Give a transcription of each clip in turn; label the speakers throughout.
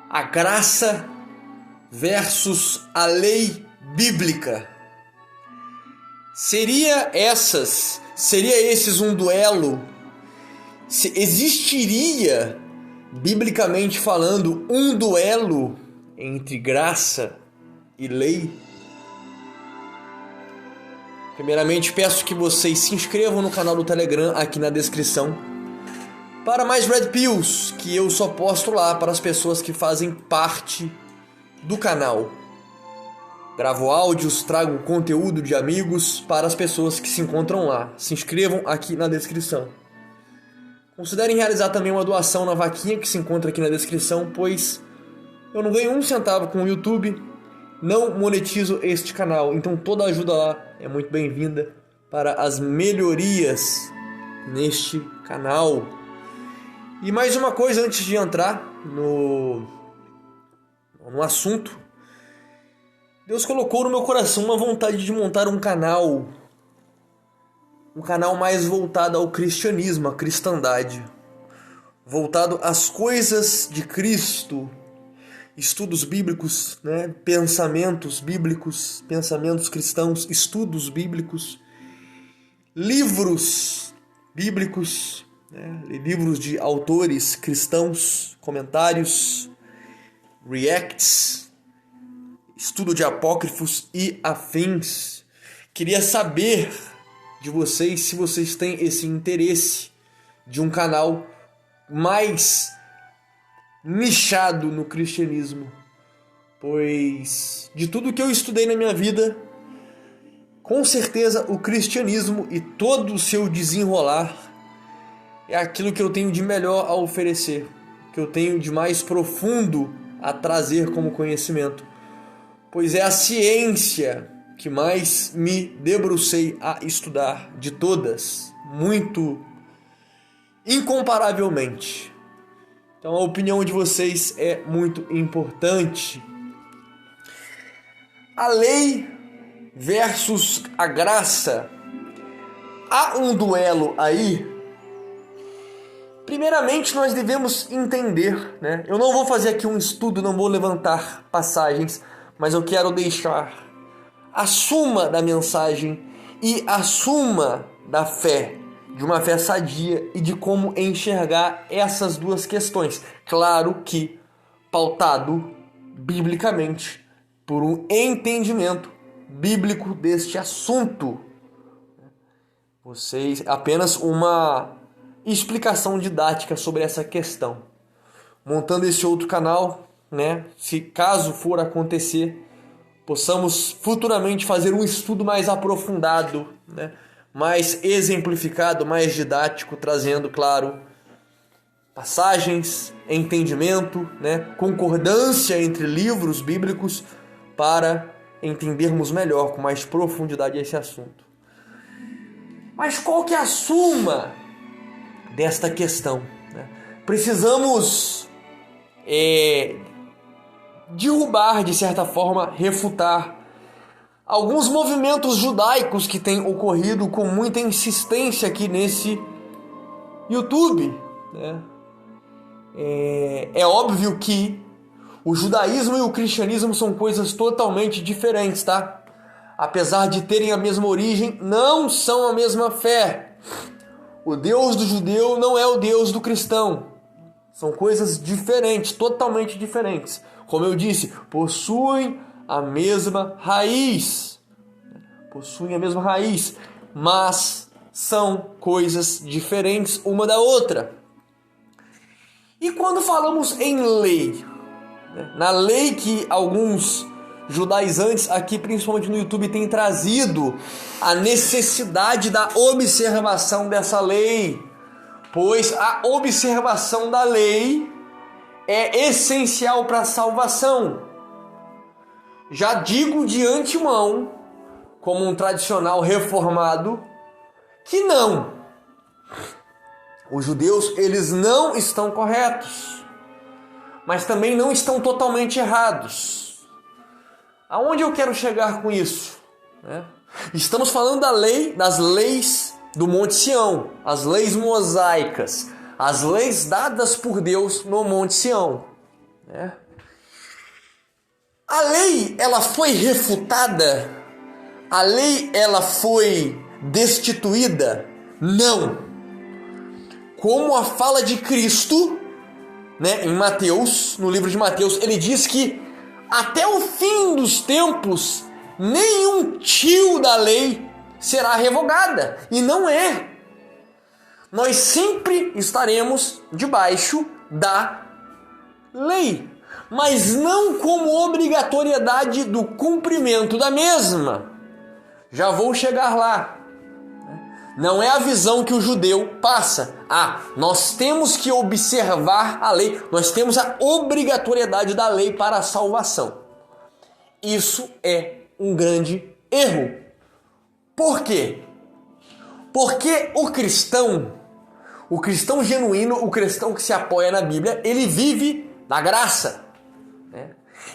Speaker 1: a graça versus a lei bíblica. Seria esses um duelo? Existiria, biblicamente falando, um duelo entre graça e lei? Primeiramente, peço que vocês se inscrevam no canal do Telegram aqui na descrição para mais Red Pills, que eu só posto lá para as pessoas que fazem parte do canal. Gravo áudios, trago conteúdo de amigos para as pessoas que se encontram lá. Se inscrevam aqui na descrição. Considerem realizar também uma doação na vaquinha que se encontra aqui na descrição, pois eu não ganho um centavo com o YouTube, não monetizo este canal, então toda ajuda lá é muito bem-vinda para as melhorias neste canal. E mais uma coisa antes de entrar no assunto. Deus colocou no meu coração uma vontade de montar um canal mais voltado ao cristianismo, à cristandade, voltado às coisas de Cristo, estudos bíblicos, pensamentos bíblicos, pensamentos cristãos, estudos bíblicos, livros bíblicos, livros de autores cristãos, comentários, reacts, estudo de apócrifos e afins. Queria saber de vocês se vocês têm esse interesse de um canal mais nichado no cristianismo, pois de tudo que eu estudei na minha vida, com certeza o cristianismo e todo o seu desenrolar é aquilo que eu tenho de melhor a oferecer, que eu tenho de mais profundo a trazer como conhecimento, pois é a ciência que mais me debrucei a estudar de todas, muito incomparavelmente. Então a opinião de vocês é muito importante. A lei versus a graça. Há um duelo aí? Primeiramente nós devemos entender, Eu não vou fazer aqui um estudo, não vou levantar passagens, mas eu quero deixar a suma da mensagem e a suma da fé, de uma fé sadia e de como enxergar essas duas questões. Claro que pautado biblicamente por um entendimento bíblico deste assunto. Vocês apenas uma explicação didática sobre essa questão. Montando esse outro canal, se caso for acontecer, possamos futuramente fazer um estudo mais aprofundado, mais exemplificado, mais didático, trazendo, claro, passagens, entendimento, concordância entre livros bíblicos para entendermos melhor, com mais profundidade esse assunto. Mas qual que é a suma desta questão? Precisamos derrubar, de certa forma, refutar alguns movimentos judaicos que têm ocorrido com muita insistência aqui nesse YouTube. É óbvio que o judaísmo e o cristianismo são coisas totalmente diferentes, tá? Apesar de terem a mesma origem, não são a mesma fé. O Deus do judeu não é o Deus do cristão. São coisas diferentes, totalmente diferentes. Como eu disse, possuem a mesma raiz. Mas são coisas diferentes uma da outra. E quando falamos em lei, na lei que alguns judaizantes aqui, principalmente no YouTube, têm trazido a necessidade da observação dessa lei, pois a observação da lei é essencial para a salvação. Já digo de antemão, como um tradicional reformado, que não. Os judeus, eles não estão corretos, mas também não estão totalmente errados. Aonde eu quero chegar com isso? Estamos falando das leis do Monte Sião, as leis mosaicas, as leis dadas por Deus no Monte Sião. A lei, ela foi refutada? A lei, ela foi destituída? Não. Como a fala de Cristo, né, em Mateus, no livro de Mateus, ele diz que até o fim dos tempos, nenhum tio da lei será revogada. E não é. Nós sempre estaremos debaixo da lei, mas não como obrigatoriedade do cumprimento da mesma. Já vou chegar lá. Não é a visão que o judeu passa. Nós temos que observar a lei, nós temos a obrigatoriedade da lei para a salvação. Isso é um grande erro. Por quê? Porque o cristão genuíno, o cristão que se apoia na Bíblia, ele vive na graça.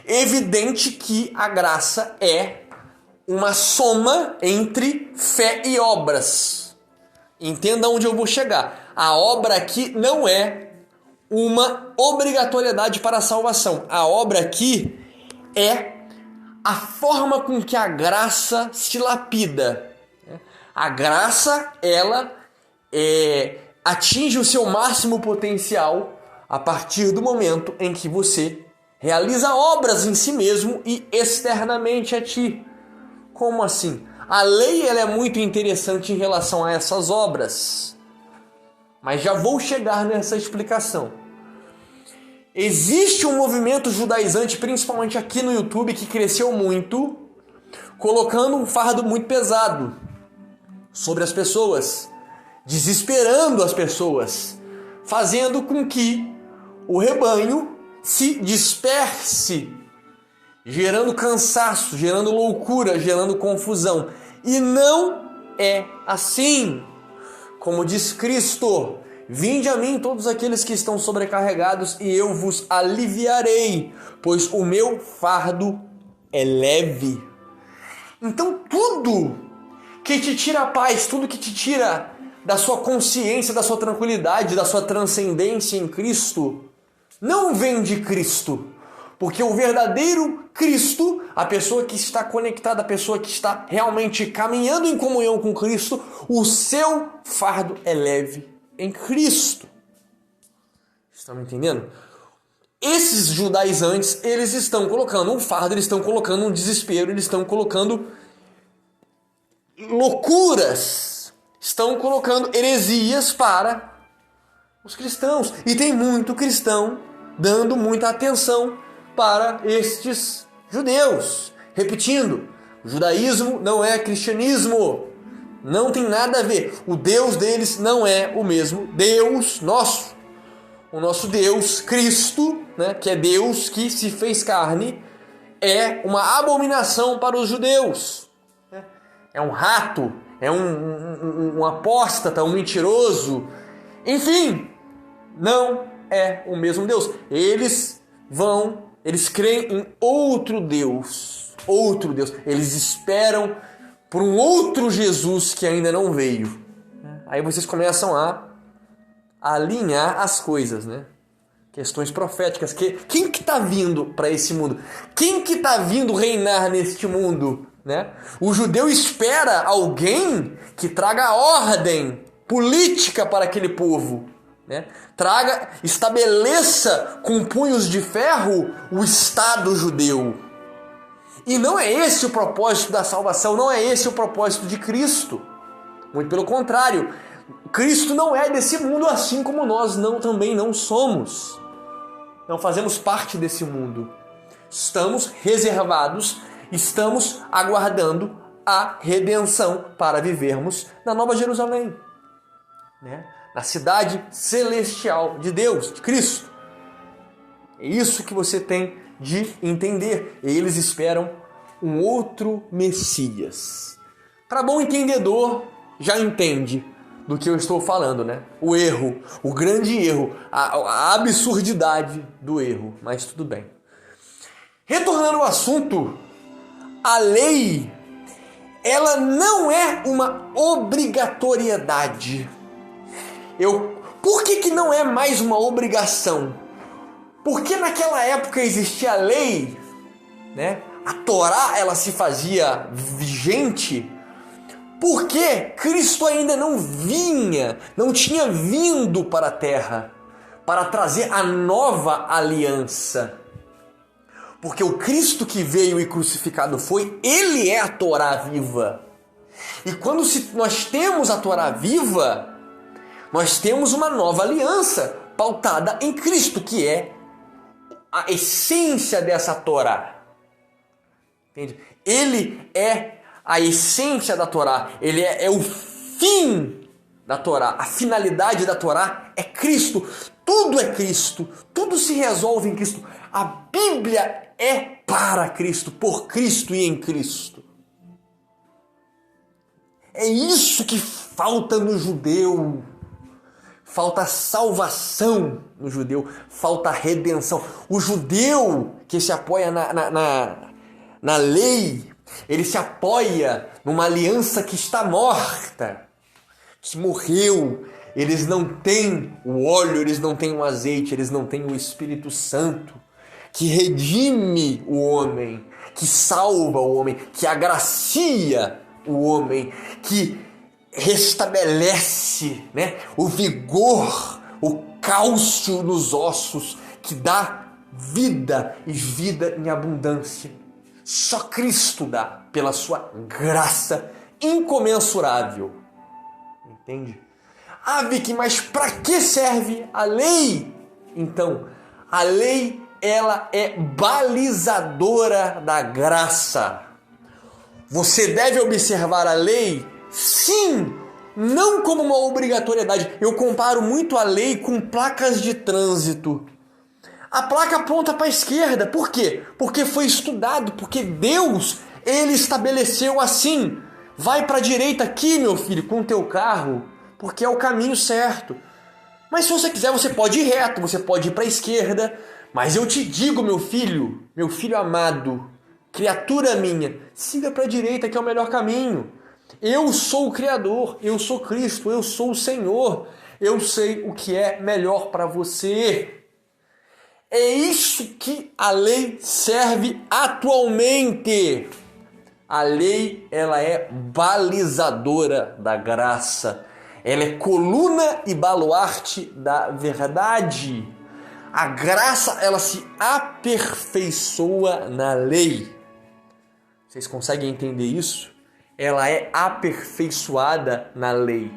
Speaker 1: É evidente que a graça é uma soma entre fé e obras. Entenda onde eu vou chegar. A obra aqui não é uma obrigatoriedade para a salvação. A obra aqui é a forma com que a graça se lapida. A graça, ela atinge o seu máximo potencial a partir do momento em que você realiza obras em si mesmo e externamente a ti. Como assim? A lei, ela é muito interessante em relação a essas obras, mas já vou chegar nessa explicação. Existe um movimento judaizante, principalmente aqui no YouTube, que cresceu muito, colocando um fardo muito pesado sobre as pessoas, desesperando as pessoas, fazendo com que o rebanho se disperse, gerando cansaço, gerando loucura, gerando confusão. E não é assim. Como diz Cristo: vinde a mim todos aqueles que estão sobrecarregados e eu vos aliviarei, pois o meu fardo é leve. Então tudo que te tira a paz, tudo que te tira da sua consciência, da sua tranquilidade, da sua transcendência em Cristo, não vem de Cristo. Porque o verdadeiro Cristo, a pessoa que está conectada, a pessoa que está realmente caminhando em comunhão com Cristo, o seu fardo é leve em Cristo. Estão me entendendo? Esses judaizantes, eles estão colocando um fardo, eles estão colocando um desespero, eles estão colocando loucuras, estão colocando heresias para os cristãos. E tem muito cristão dando muita atenção para estes judeus. Repetindo, o judaísmo não é cristianismo. Não tem nada a ver. O Deus deles não é o mesmo Deus nosso. O nosso Deus, Cristo, né, que é Deus que se fez carne, é uma abominação para os judeus. É um rato, é um apóstata, um mentiroso. Enfim, não é o mesmo Deus. Eles creem em outro Deus. Eles esperam por um outro Jesus que ainda não veio. Aí vocês começam a alinhar as coisas, né? Questões proféticas. Quem que está vindo para esse mundo? Quem que está vindo reinar neste mundo? Né? O judeu espera alguém que traga ordem política para aquele povo. Né? Estabeleça com punhos de ferro o Estado judeu. E não é esse o propósito da salvação, não é esse o propósito de Cristo. Muito pelo contrário, Cristo não é desse mundo, assim como nós também não somos. Não fazemos parte desse mundo. Estamos reservados, estamos aguardando a redenção para vivermos na Nova Jerusalém, né? Na cidade celestial de Deus, de Cristo. É isso que você tem de entender. Eles esperam um outro Messias. Para bom entendedor, já entende do que eu estou falando, né? O erro, o grande erro, a absurdidade do erro. Mas tudo bem. Retornando ao assunto, a lei, ela não é uma obrigatoriedade. Por que não é mais uma obrigação? Porque naquela época existia a lei né? A Torá, ela se fazia vigente porque Cristo ainda não tinha vindo para a terra para trazer a nova aliança. Porque o Cristo que veio e crucificado foi, ele é a Torá viva. E quando nós temos a Torá viva, nós temos uma nova aliança pautada em Cristo, que é a essência dessa Torá. Entende? Ele é a essência da Torá, ele é o fim da Torá, a finalidade da Torá é Cristo. Tudo é Cristo, tudo se resolve em Cristo. A Bíblia é para Cristo, por Cristo e em Cristo. É isso que falta no judeu. Falta salvação no judeu, falta redenção. O judeu que se apoia na lei, ele se apoia numa aliança que está morta, que morreu. Eles não têm o óleo, eles não têm o azeite, eles não têm o Espírito Santo, que redime o homem, que salva o homem, que agracia o homem, que restabelece, né, o vigor, o cálcio nos ossos, que dá vida e vida em abundância. Só Cristo dá, pela sua graça incomensurável. Entende? Ah, Vicky, mas para que serve a lei? Então, a lei, ela é balizadora da graça. Você deve observar a lei? Sim, não como uma obrigatoriedade. Eu comparo muito a lei com placas de trânsito. A placa aponta para a esquerda. Por quê? Porque foi estudado, porque Deus, ele estabeleceu assim. Vai para a direita aqui, meu filho, com o teu carro, porque é o caminho certo. Mas se você quiser, você pode ir reto, você pode ir para a esquerda. Mas eu te digo, meu filho amado, criatura minha, siga para a direita, que é o melhor caminho. Eu sou o Criador, eu sou Cristo, eu sou o Senhor. Eu sei o que é melhor para você. É isso que a lei serve atualmente. A lei, ela é balizadora da graça. Ela é coluna e baluarte da verdade. A graça, ela se aperfeiçoa na lei. Vocês conseguem entender isso? Ela é aperfeiçoada na lei.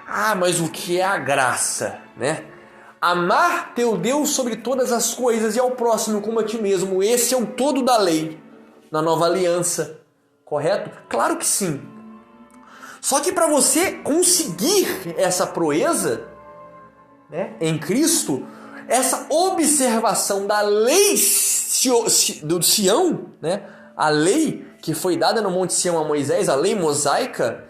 Speaker 1: Ah, mas o que é a graça, né? Amar teu Deus sobre todas as coisas e ao próximo como a ti mesmo. Esse é o todo da lei, na nova aliança. Correto? Claro que sim. Só que para você conseguir essa proeza, né, em Cristo, essa observação da lei do Sião, né, a lei que foi dada no Monte Sião a Moisés, a lei mosaica,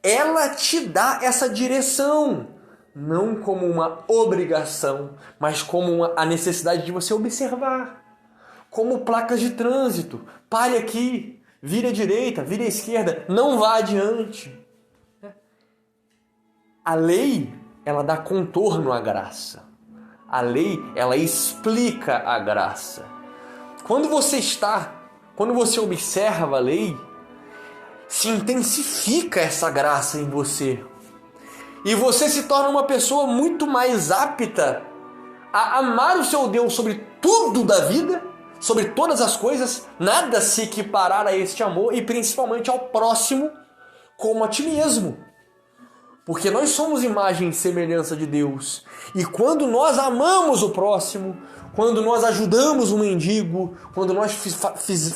Speaker 1: ela te dá essa direção. Não como uma obrigação, mas como a necessidade de você observar. Como placas de trânsito. Pare aqui, vire à direita, vire à esquerda, não vá adiante. A lei, ela dá contorno à graça. A lei, ela explica a graça. Quando você observa a lei, se intensifica essa graça em você. E você se torna uma pessoa muito mais apta a amar o seu Deus sobre tudo da vida, sobre todas as coisas, nada se equiparar a este amor e principalmente ao próximo como a ti mesmo. Porque nós somos imagem e semelhança de Deus. E quando nós amamos o próximo, quando nós ajudamos um mendigo, quando nós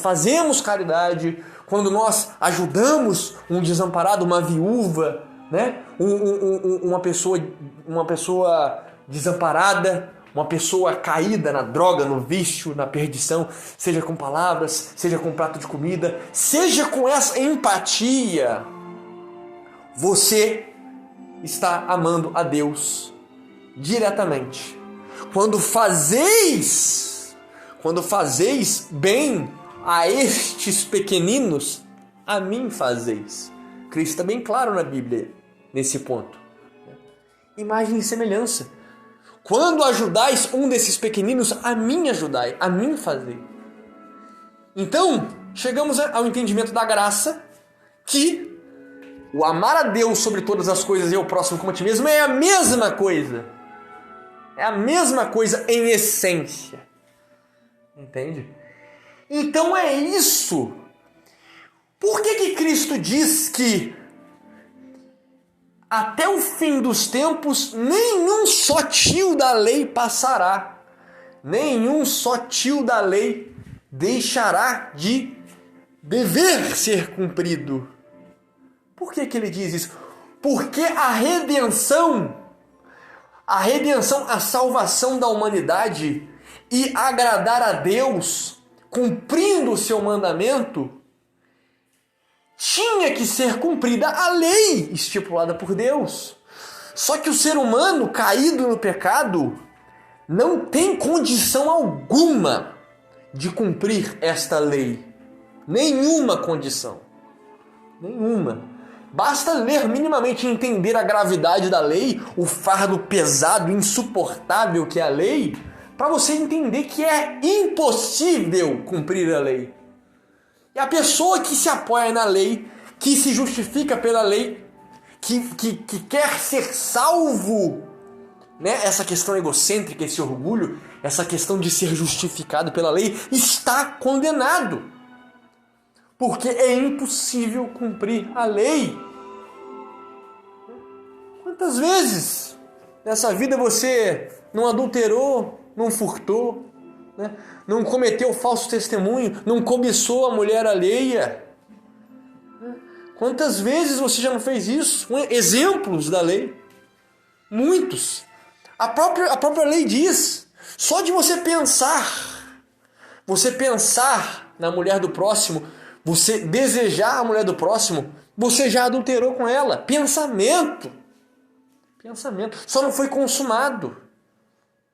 Speaker 1: fazemos caridade, quando nós ajudamos um desamparado, uma viúva, né? Uma pessoa desamparada, uma pessoa caída na droga, no vício, na perdição, seja com palavras, seja com prato de comida, seja com essa empatia, você está amando a Deus diretamente. Quando fazeis bem a estes pequeninos, a mim fazeis. Cristo está bem claro na Bíblia nesse ponto. Imagem e semelhança. Quando ajudais um desses pequeninos, a mim ajudai, a mim fazei. Então, chegamos ao entendimento da graça que o amar a Deus sobre todas as coisas e ao próximo como a ti mesmo é a mesma coisa. É a mesma coisa em essência. Entende? Então é isso. Por que Cristo diz que até o fim dos tempos nenhum só tio da lei passará? Nenhum só tio da lei deixará de dever ser cumprido. Por que ele diz isso? Porque a redenção, a salvação da humanidade e agradar a Deus, cumprindo o seu mandamento, tinha que ser cumprida a lei estipulada por Deus. Só que o ser humano caído no pecado não tem condição alguma de cumprir esta lei. Nenhuma condição. Nenhuma. Basta ler minimamente e entender a gravidade da lei, o fardo pesado, insuportável que é a lei, para você entender que é impossível cumprir a lei. E a pessoa que se apoia na lei, que se justifica pela lei, que quer ser salvo, né? Essa questão egocêntrica, esse orgulho, essa questão de ser justificado pela lei, está condenado. Porque é impossível cumprir a lei. Quantas vezes nessa vida você não adulterou, não furtou, né? Não cometeu falso testemunho, não cobiçou a mulher alheia? Quantas vezes você já não fez isso? Exemplos da lei. Muitos. A própria lei diz, só de você pensar na mulher do próximo, você desejar a mulher do próximo, você já adulterou com ela. Pensamento. Só não foi consumado.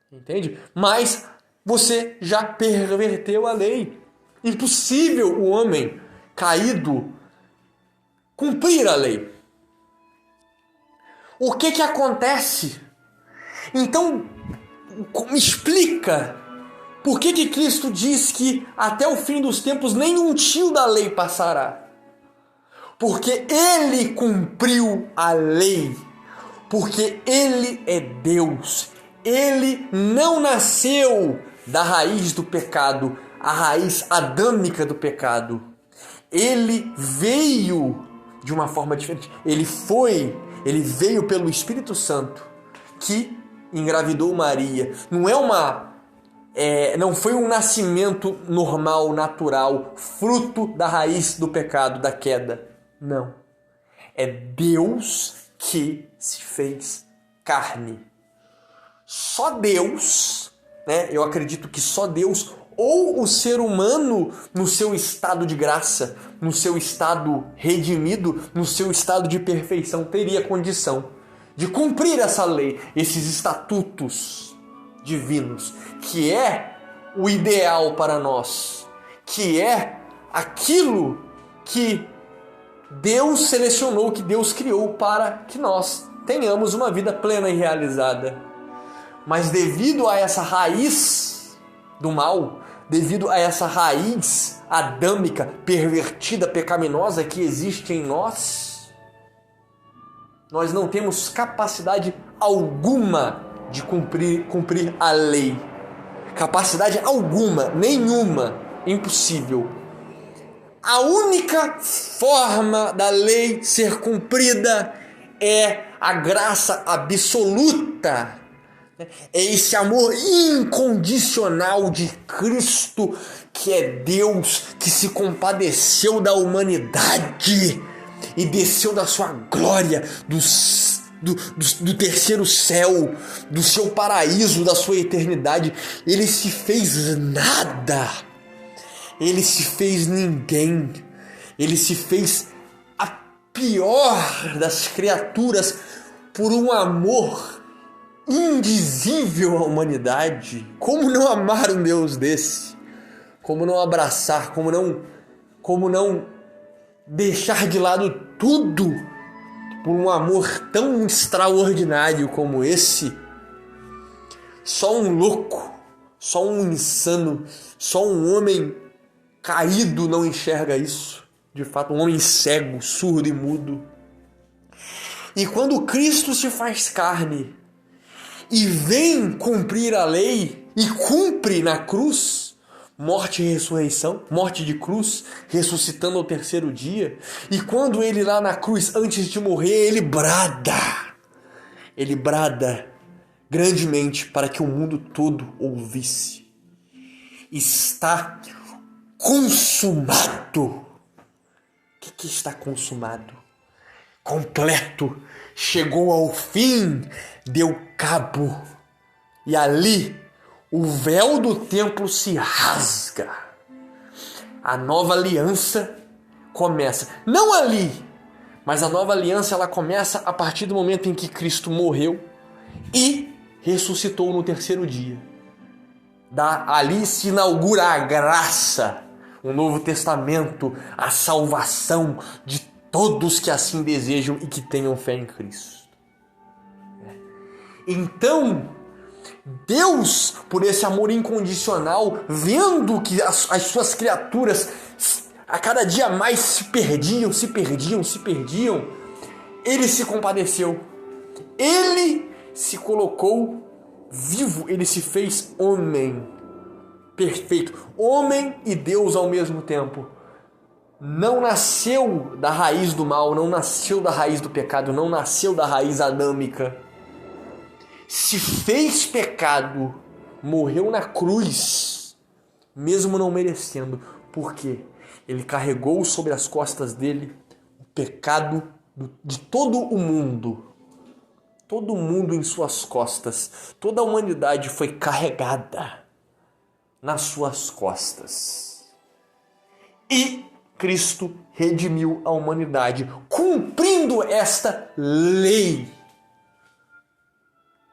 Speaker 1: Entende? Mas você já perverteu a lei. Impossível o homem caído cumprir a lei. O que acontece? Então, me explica por que Cristo diz que até o fim dos tempos nenhum tio da lei passará. Porque ele cumpriu a lei. Porque ele é Deus. Ele não nasceu da raiz do pecado, a raiz adâmica do pecado. Ele veio de uma forma diferente. Ele veio pelo Espírito Santo que engravidou Maria. Não foi um nascimento normal, natural, fruto da raiz do pecado, da queda. Não. É Deus que se fez carne. Só Deus, né? Eu acredito que só Deus ou o ser humano no seu estado de graça, no seu estado redimido, no seu estado de perfeição, teria condição de cumprir essa lei, esses estatutos divinos, que é o ideal para nós, que é aquilo que Deus selecionou, que Deus criou para que nós tenhamos uma vida plena e realizada. Mas devido a essa raiz do mal, devido a essa raiz adâmica, pervertida, pecaminosa que existe em nós não temos capacidade alguma de cumprir a lei. Capacidade alguma, nenhuma, impossível. A única forma da lei ser cumprida é a graça absoluta. É esse amor incondicional de Cristo, que é Deus, que se compadeceu da humanidade e desceu da sua glória, do terceiro céu, do seu paraíso, da sua eternidade. Ele se fez nada. Ele se fez ninguém. Ele se fez a pior das criaturas por um amor indizível à humanidade. Como não amar um Deus desse? Como não abraçar? Como não deixar de lado tudo por um amor tão extraordinário como esse? Só um louco, só um insano, só um homem caído não enxerga isso. De fato, um homem cego, surdo e mudo. E quando Cristo se faz carne e vem cumprir a lei e cumpre na cruz, morte e ressurreição, morte de cruz, ressuscitando ao terceiro dia. E quando ele lá na cruz, antes de morrer, ele brada grandemente para que o mundo todo ouvisse. Está consumado. O que está consumado? Completo. Chegou ao fim, deu cabo. E ali o véu do templo se rasga. A nova aliança começa. Não ali, mas a nova aliança ela começa a partir do momento em que Cristo morreu e ressuscitou no terceiro dia. Ali se inaugura a graça, o Novo Testamento, a salvação de todos que assim desejam e que tenham fé em Cristo. Então, Deus, por esse amor incondicional, vendo que as suas criaturas a cada dia mais se perdiam, Ele se compadeceu. Ele se colocou vivo, Ele se fez homem perfeito, homem e Deus ao mesmo tempo. Não nasceu da raiz do mal, não nasceu da raiz do pecado, não nasceu da raiz adâmica. Se fez pecado, morreu na cruz, mesmo não merecendo. Por quê? Ele carregou sobre as costas dele o pecado de todo o mundo. Todo mundo em suas costas. Toda a humanidade foi carregada nas suas costas. E Cristo redimiu a humanidade, cumprindo esta lei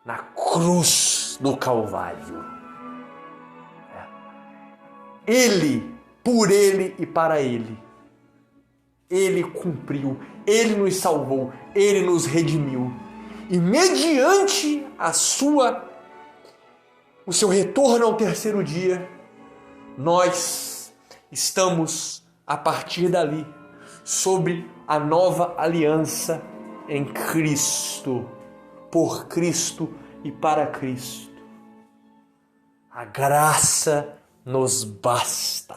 Speaker 1: na cruz do Calvário. Ele, por Ele e para Ele. Ele cumpriu, Ele nos salvou, Ele nos redimiu. E mediante o seu retorno ao terceiro dia, nós estamos, a partir dali, sobre a nova aliança em Cristo, por Cristo e para Cristo. A graça nos basta.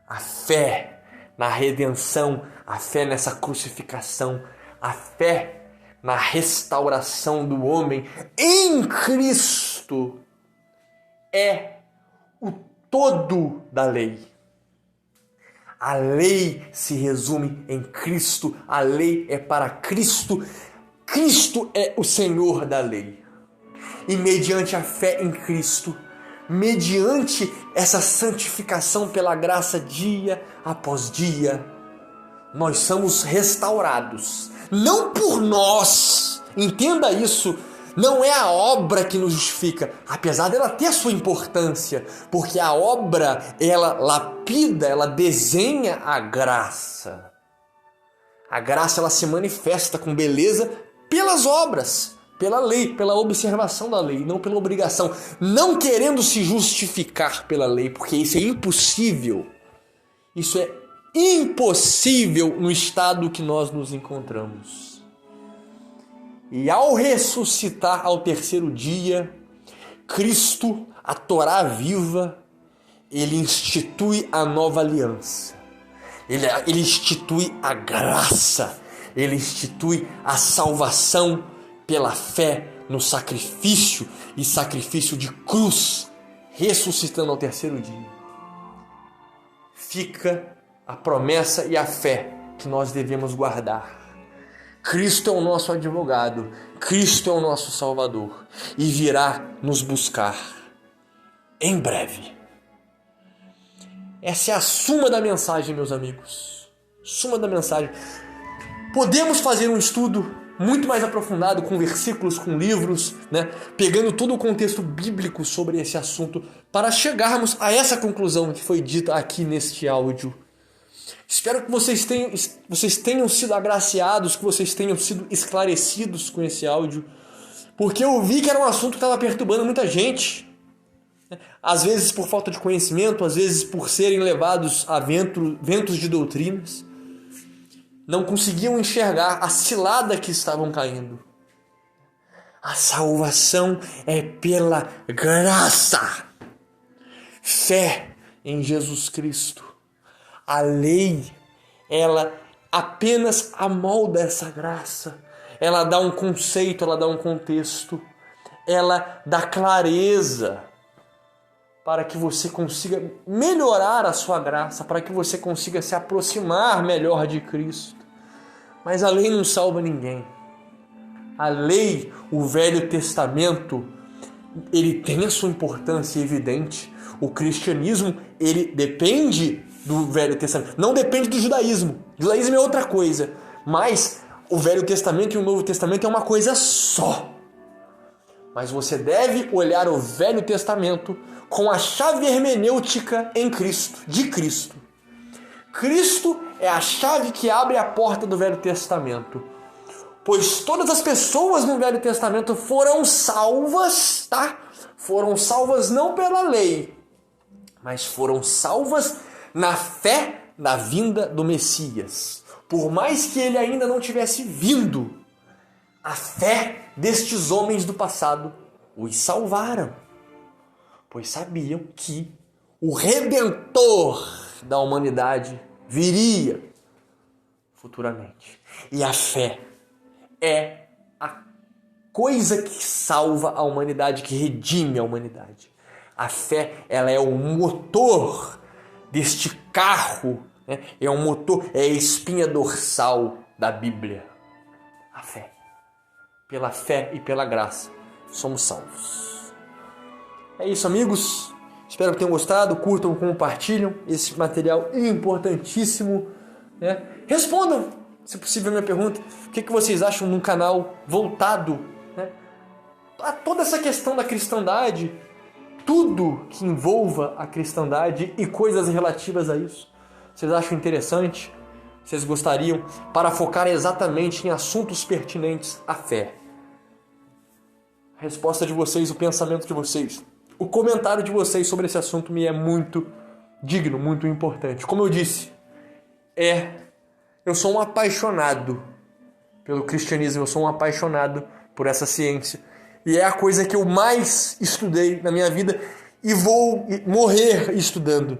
Speaker 1: A fé na redenção, a fé nessa crucificação, a fé na restauração do homem em Cristo é o todo da lei. A lei se resume em Cristo, a lei é para Cristo, Cristo é o Senhor da lei. E mediante a fé em Cristo, mediante essa santificação pela graça dia após dia, nós somos restaurados. Não por nós, entenda isso, não é a obra que nos justifica, apesar dela ter sua importância, porque a obra, ela lapida, ela desenha a graça. A graça, ela se manifesta com beleza pelas obras, pela lei, pela observação da lei, não pela obrigação, não querendo se justificar pela lei, porque isso é impossível. Isso é impossível no estado que nós nos encontramos. E ao ressuscitar ao terceiro dia, Cristo, a Torá viva, ele institui a nova aliança. Ele institui a graça. Ele institui a salvação pela fé no sacrifício e sacrifício de cruz, ressuscitando ao terceiro dia. Fica a promessa e a fé que nós devemos guardar. Cristo é o nosso advogado, Cristo é o nosso Salvador e virá nos buscar em breve. Essa é a suma da mensagem, meus amigos. Suma da mensagem. Podemos fazer um estudo muito mais aprofundado, com versículos, com livros, né? Pegando todo o contexto bíblico sobre esse assunto, para chegarmos a essa conclusão que foi dita aqui neste áudio. Espero que vocês tenham sido agraciados, que vocês tenham sido esclarecidos com esse áudio, porque eu vi que era um assunto que estava perturbando muita gente. às vezes por falta de conhecimento, às vezes por serem levados a ventos de doutrinas, não conseguiam enxergar a cilada que estavam caindo. A salvação é pela graça. Fé em Jesus Cristo. A lei, ela apenas amolda essa graça. Ela dá um conceito, ela dá um contexto. Ela dá clareza para que você consiga melhorar a sua graça, para que você consiga se aproximar melhor de Cristo. Mas a lei não salva ninguém. A lei, o Velho Testamento, ele tem a sua importância evidente. O cristianismo, ele depende do Velho Testamento. Não depende do judaísmo. O judaísmo é outra coisa. Mas o Velho Testamento e o Novo Testamento é uma coisa só. Mas você deve olhar o Velho Testamento com a chave hermenêutica em Cristo, de Cristo. Cristo é a chave que abre a porta do Velho Testamento. Pois todas as pessoas no Velho Testamento foram salvas, tá? Foram salvas não pela lei, mas foram salvas na fé na vinda do Messias. Por mais que ele ainda não tivesse vindo, a fé destes homens do passado os salvaram, pois sabiam que o Redentor da humanidade viria futuramente. E a fé é a coisa que salva a humanidade, que redime a humanidade. A fé, ela é o motor deste carro, né? É um motor, é a espinha dorsal da Bíblia. A fé. Pela fé e pela graça, somos salvos. É isso, amigos. Espero que tenham gostado. Curtam, compartilham esse material importantíssimo, né? Respondam, se possível, a minha pergunta. O que vocês acham de um canal voltado, né, a toda essa questão da cristandade, tudo que envolva a cristandade e coisas relativas a isso? Vocês acham interessante? Vocês gostariam? Para focar exatamente em assuntos pertinentes à fé. A resposta de vocês, o pensamento de vocês, o comentário de vocês sobre esse assunto me é muito digno, muito importante. Como eu disse, eu sou um apaixonado pelo cristianismo, eu sou um apaixonado por essa ciência. E é a coisa que eu mais estudei na minha vida e vou morrer estudando,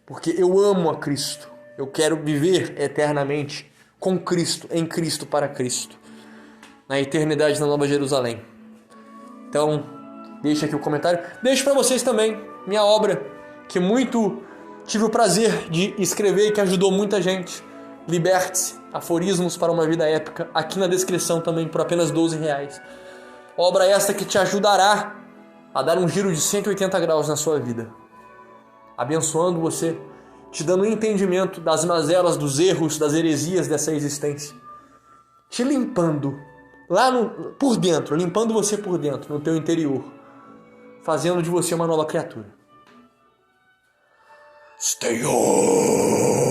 Speaker 1: porque eu amo a Cristo. Eu quero viver eternamente com Cristo, em Cristo, para Cristo, na eternidade na Nova Jerusalém. Então, deixa aqui o comentário. Deixo para vocês também minha obra, que muito tive o prazer de escrever e que ajudou muita gente. Liberte-se, Aforismos para uma Vida Épica, aqui na descrição também, por apenas R$12. Obra esta que te ajudará a dar um giro de 180 graus na sua vida, abençoando você, te dando um entendimento das mazelas, dos erros, das heresias dessa existência, te limpando por dentro, limpando você por dentro, no teu interior, fazendo de você uma nova criatura. Stay on!